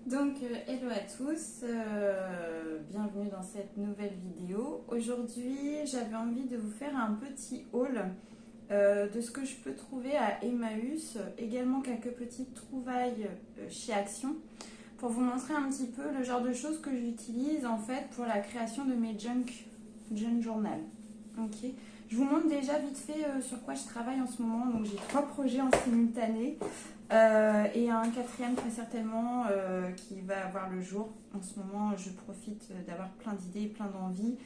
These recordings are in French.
Hello à tous, bienvenue dans cette nouvelle vidéo. Aujourd'hui, j'avais envie de vous faire un petit haul de ce que je peux trouver à Emmaüs, également quelques petites trouvailles chez Action, pour vous montrer un petit peu le genre de choses que j'utilise en fait pour la création de mes junk journal. Ok. Je vous montre déjà vite fait sur quoi je travaille en ce moment. Donc j'ai 3 projets en simultané. Et un quatrième très certainement qui va avoir le jour. En ce moment, je profite d'avoir plein d'idées, plein d'envies.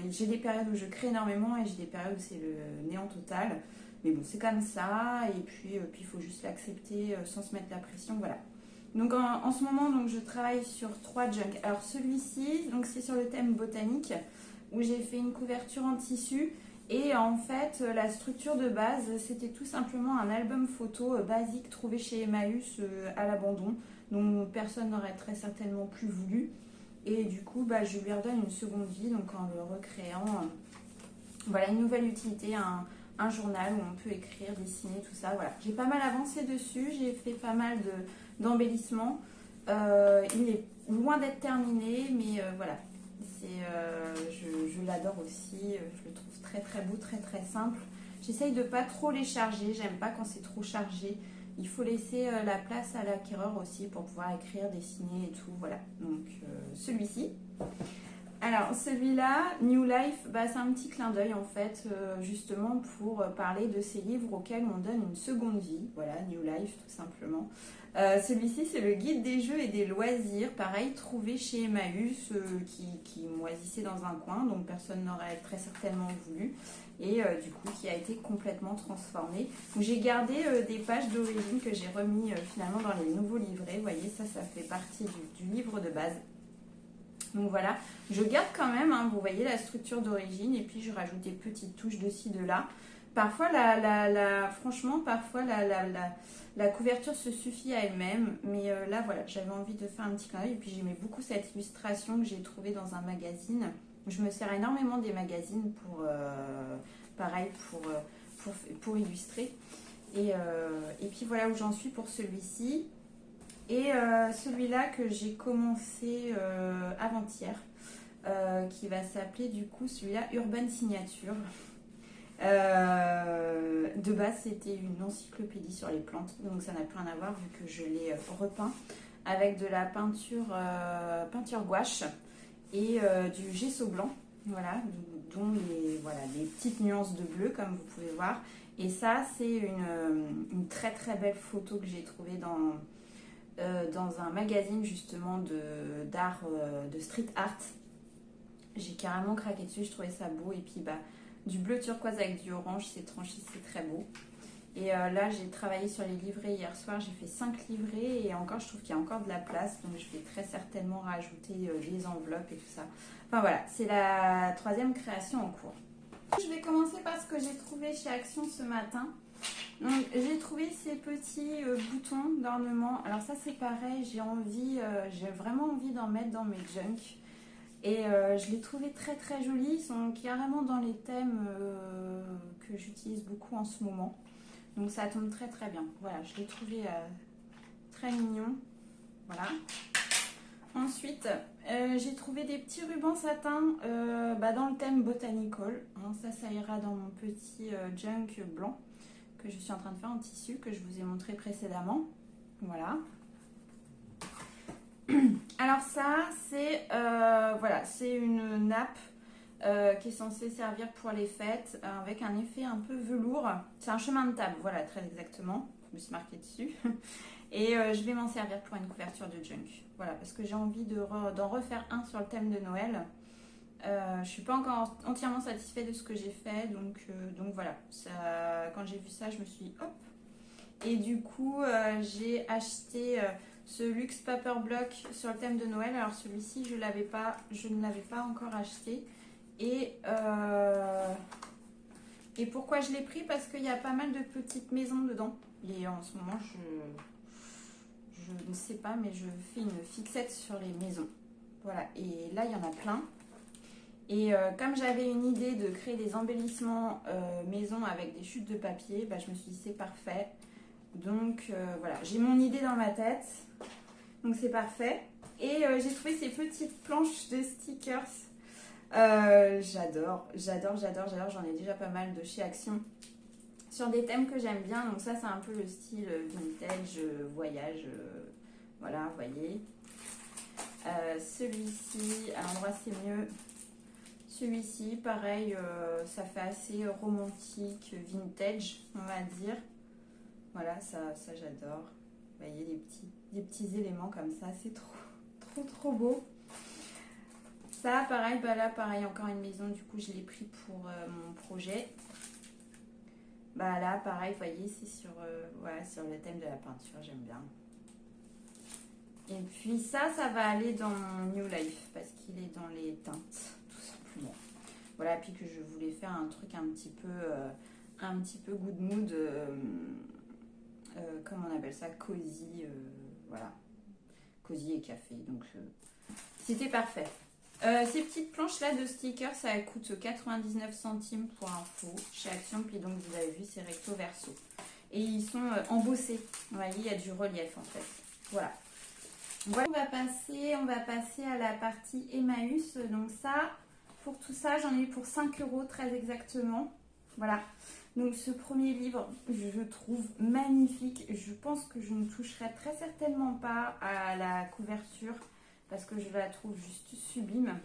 J'ai des périodes où je crée énormément et j'ai des périodes où c'est le néant total. Mais bon, c'est comme ça. Et puis, il faut juste l'accepter sans se mettre la pression. Voilà. Donc en ce moment, donc, je travaille sur 3 junks. Alors celui-ci, donc c'est sur le thème botanique où j'ai fait une couverture en tissu. Et en fait, la structure de base, c'était tout simplement un album photo basique trouvé chez Emmaüs à l'abandon, dont personne n'aurait très certainement plus voulu. Et du coup, je lui redonne une seconde vie, donc en le recréant. Voilà, une nouvelle utilité, un journal où on peut écrire, dessiner, tout ça. Voilà, j'ai pas mal avancé dessus, j'ai fait pas mal d'embellissements. Il est loin d'être terminé, mais voilà, je l'adore aussi, je le trouve très très beau, très très simple. J'essaye de pas trop les charger, j'aime pas quand c'est trop chargé. Il faut laisser la place à l'acquéreur aussi pour pouvoir écrire, dessiner et tout. Voilà, donc celui-ci. Alors celui-là, New Life, c'est un petit clin d'œil en fait, justement pour parler de ces livres auxquels on donne une seconde vie. Voilà, New Life tout simplement. Celui-ci, c'est le guide des jeux et des loisirs, pareil, trouvé chez Emmaüs, qui moisissait dans un coin, donc personne n'aurait très certainement voulu, et du coup qui a été complètement transformé. J'ai gardé des pages d'origine que j'ai remis finalement dans les nouveaux livrets. Vous voyez, ça fait partie du livre de base. Donc voilà, je garde quand même, hein, vous voyez la structure d'origine, et puis je rajoute des petites touches de ci, de là. Parfois, franchement, parfois la couverture se suffit à elle-même, mais là voilà, j'avais envie de faire un petit clin d'œil, et puis j'aimais beaucoup cette illustration que j'ai trouvée dans un magazine. Je me sers énormément des magazines pareil, pour illustrer. Et puis voilà où j'en suis pour celui-ci. Et celui-là que j'ai commencé avant-hier, qui va s'appeler du coup celui-là Urban Signature. De base, c'était une encyclopédie sur les plantes, donc ça n'a plus rien à voir vu que je l'ai repeint avec de la peinture gouache et du gesso blanc, voilà, dont les petites nuances de bleu comme vous pouvez voir. Et ça, c'est une très très belle photo que j'ai trouvée dans un magazine justement d'art, de street art. J'ai carrément craqué dessus, je trouvais ça beau. Et puis du bleu turquoise avec du orange, c'est tranché, c'est très beau. Et là, j'ai travaillé sur les livrets hier soir, j'ai fait 5 livrets et encore, je trouve qu'il y a encore de la place. Donc je vais très certainement rajouter des enveloppes et tout ça. Enfin voilà, c'est la 3e création en cours. Je vais commencer par ce que j'ai trouvé chez Action ce matin. Donc j'ai trouvé ces petits boutons d'ornement. Alors ça c'est pareil, j'ai vraiment envie d'en mettre dans mes junks. Et je les trouvais très très jolis. Ils sont carrément dans les thèmes que j'utilise beaucoup en ce moment. Donc ça tombe très très bien. Voilà, je l'ai trouvé très mignon. Voilà. Ensuite, j'ai trouvé des petits rubans satin dans le thème botanical. Hein, ça ira dans mon petit junk blanc que je suis en train de faire en tissu, que je vous ai montré précédemment. Voilà. Alors ça, c'est une nappe qui est censée servir pour les fêtes avec un effet un peu velours. C'est un chemin de table, voilà, très exactement. Je me suis marqué dessus. Et je vais m'en servir pour une couverture de junk. Voilà, parce que j'ai envie d'en refaire un sur le thème de Noël. Je ne suis pas encore entièrement satisfaite de ce que j'ai fait, donc voilà. Quand j'ai vu ça, je me suis dit hop. Et du coup, j'ai acheté ce Luxe Paper Block sur le thème de Noël. Alors celui-ci, je ne l'avais pas encore acheté. Et pourquoi je l'ai pris? Parce qu'il y a pas mal de petites maisons dedans. Et en ce moment, je ne sais pas, mais je fais une fixette sur les maisons. Voilà, et là, il y en a plein. Et comme j'avais une idée de créer des embellissements maison avec des chutes de papier, je me suis dit c'est parfait. Donc voilà, j'ai mon idée dans ma tête. Donc c'est parfait. Et j'ai trouvé ces petites planches de stickers. J'adore. J'en ai déjà pas mal de chez Action. Sur des thèmes que j'aime bien. Donc ça, c'est un peu le style vintage, voyage. Voilà, vous voyez. Celui-ci, à l'endroit c'est mieux. Celui-ci, pareil, ça fait assez romantique, vintage, on va dire. Voilà, ça j'adore. Vous voyez, des petits éléments comme ça, c'est trop beau. Ça, pareil, bah là, pareil, encore une maison, du coup, je l'ai pris pour mon projet. Bah là, pareil, vous voyez, c'est sur, voilà, sur le thème de la peinture, j'aime bien. Et puis ça va aller dans mon New Life, parce qu'il est dans les teintes, tout simplement. Voilà, puis que je voulais faire un truc un petit peu good mood, comment on appelle ça, cosy, voilà, cosy et café, donc c'était parfait. Ces petites planches là de stickers, ça coûte 99 centimes pour info chez Action, puis donc vous avez vu c'est recto verso et ils sont embossés, vous voyez, il y a du relief en fait. Voilà, on va passer à la partie Emmaüs. Donc ça, pour tout ça, j'en ai eu pour 5 € très exactement. Voilà. Donc ce premier livre, je trouve magnifique. Je pense que je ne toucherai très certainement pas à la couverture parce que je la trouve juste sublime.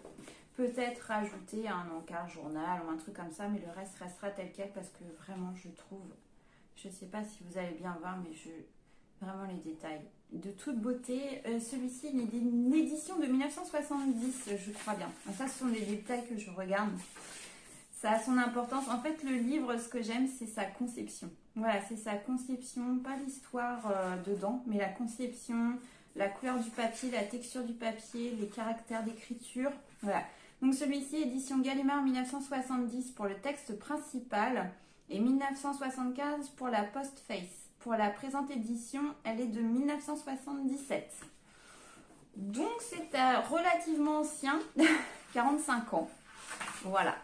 Peut-être rajouter un encart journal ou un truc comme ça, mais le reste restera tel quel parce que vraiment je trouve, je ne sais pas si vous allez bien voir, mais vraiment les détails de toute beauté. Celui-ci est une édition de 1970, je crois bien. Ça, ce sont des détails que je regarde. Ça a son importance. En fait, le livre, ce que j'aime, c'est sa conception. Voilà, c'est sa conception, pas l'histoire dedans, mais la conception, la couleur du papier, la texture du papier, les caractères d'écriture. Voilà. Donc celui-ci, édition Gallimard 1970 pour le texte principal et 1975 pour la postface. Pour la présente édition, elle est de 1977. Donc c'est relativement ancien, 45 ans. Voilà.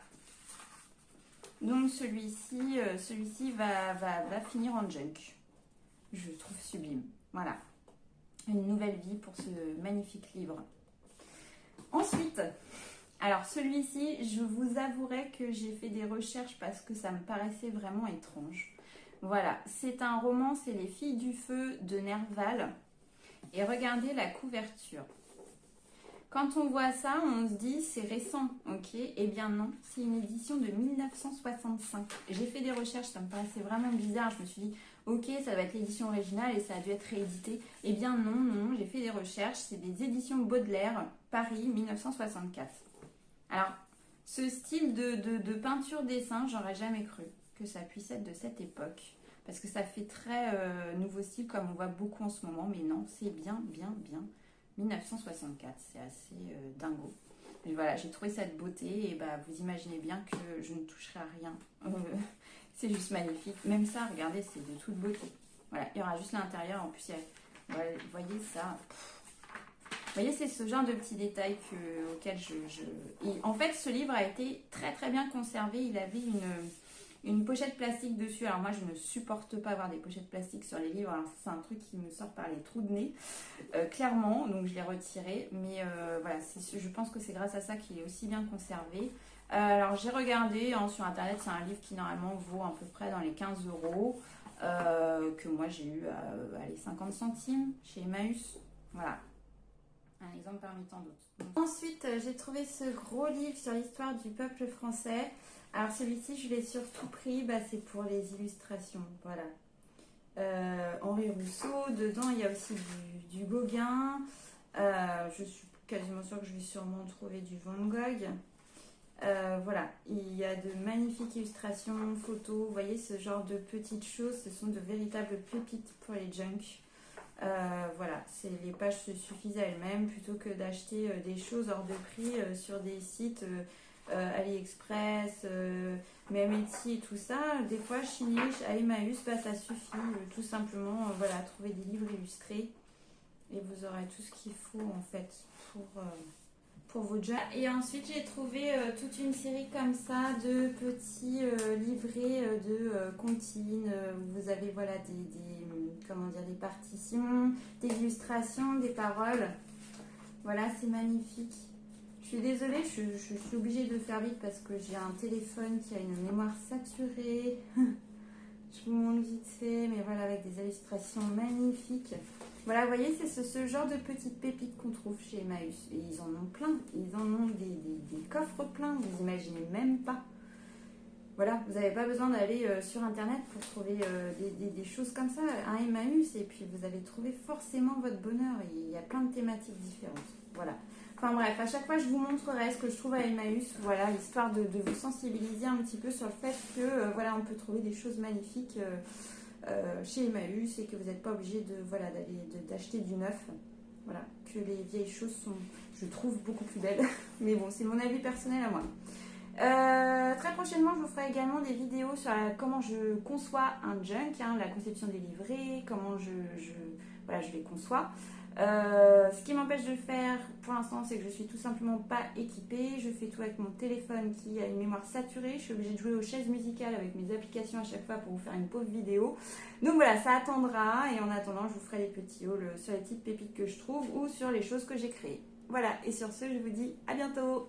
Donc celui-ci va finir en junk. Je le trouve sublime. Voilà. Une nouvelle vie pour ce magnifique livre. Ensuite, alors celui-ci, je vous avouerai que j'ai fait des recherches parce que ça me paraissait vraiment étrange. Voilà, c'est un roman, c'est Les Filles du Feu de Nerval. Et regardez la couverture. Quand on voit ça, on se dit c'est récent, ok? Eh bien non, c'est une édition de 1965. J'ai fait des recherches, ça me paraissait vraiment bizarre. Je me suis dit, ok, ça doit être l'édition originale et ça a dû être réédité. Eh bien non, j'ai fait des recherches. C'est des éditions Baudelaire, Paris, 1964. Alors, ce style de peinture-dessin, j'aurais jamais cru que ça puisse être de cette époque. Parce que ça fait très nouveau style comme on voit beaucoup en ce moment. Mais non, c'est bien 1964, c'est assez dingo. Mais voilà, j'ai trouvé cette beauté et bah, vous imaginez bien que je ne toucherai à rien. C'est juste magnifique. Même ça, regardez, c'est de toute beauté. Voilà, il y aura juste l'intérieur. En plus, voilà, vous voyez ça. Vous voyez, c'est ce genre de petits détails auxquels en fait, ce livre a été très bien conservé. Il avait une pochette plastique dessus. Alors moi, je ne supporte pas avoir des pochettes plastiques sur les livres. Alors c'est un truc qui me sort par les trous de nez, clairement. Donc je l'ai retiré. Mais voilà, je pense que c'est grâce à ça qu'il est aussi bien conservé. Alors j'ai regardé sur internet. C'est un livre qui normalement vaut à peu près dans les 15 €. Que moi j'ai eu à 50 centimes chez Emmaüs. Voilà. Un exemple parmi tant d'autres. Ensuite, j'ai trouvé ce gros livre sur l'histoire du peuple français. Alors celui-ci, je l'ai surtout pris, c'est pour les illustrations. Voilà. Henri Rousseau. Dedans, il y a aussi du Gauguin. Je suis quasiment sûre que je vais sûrement trouver du Van Gogh. Voilà. Il y a de magnifiques illustrations, photos. Vous voyez, ce genre de petites choses, ce sont de véritables pépites pour les junks. Voilà, les pages se suffisent à elles-mêmes plutôt que d'acheter des choses hors de prix sur des sites AliExpress, même Etsy et tout ça. Des fois, chez à Emmaüs, ça suffit tout simplement voilà, à trouver des livres illustrés et vous aurez tout ce qu'il faut en fait pour vos jeux. Et ensuite j'ai trouvé toute une série comme ça de petits livrets de comptines. Vous avez voilà comment dire, des partitions, des illustrations, des paroles. Voilà, c'est magnifique. Je suis désolée, je suis obligée de faire vite parce que j'ai un téléphone qui a une mémoire saturée. Je vous montre vite fait, mais voilà, avec des illustrations magnifiques. Voilà, vous voyez, c'est ce genre de petites pépites qu'on trouve chez Emmaüs. Et ils en ont plein. Ils en ont des coffres pleins, vous imaginez même pas. Voilà, vous n'avez pas besoin d'aller sur Internet pour trouver des choses comme ça. Un Emmaüs, et puis vous allez trouver forcément votre bonheur. Il y a plein de thématiques différentes. Voilà. Enfin bref, à chaque fois, je vous montrerai ce que je trouve à Emmaüs. Voilà, histoire de vous sensibiliser un petit peu sur le fait que, voilà, on peut trouver des choses magnifiques chez Emmaüs et que vous n'êtes pas obligé d'acheter du neuf. Voilà, que les vieilles choses sont, je trouve, beaucoup plus belles. Mais bon, c'est mon avis personnel à moi. Très prochainement, je vous ferai également des vidéos sur comment je conçois un junk, hein, la conception des livrets, comment je les conçois. Ce qui m'empêche de le faire pour l'instant, c'est que je suis tout simplement pas équipée. Je fais tout avec mon téléphone qui a une mémoire saturée. Je suis obligée de jouer aux chaises musicales avec mes applications à chaque fois pour vous faire une pauvre vidéo. Donc voilà, ça attendra. Et en attendant, je vous ferai des petits hauls sur les petites pépites que je trouve ou sur les choses que j'ai créées. Voilà, et sur ce, je vous dis à bientôt.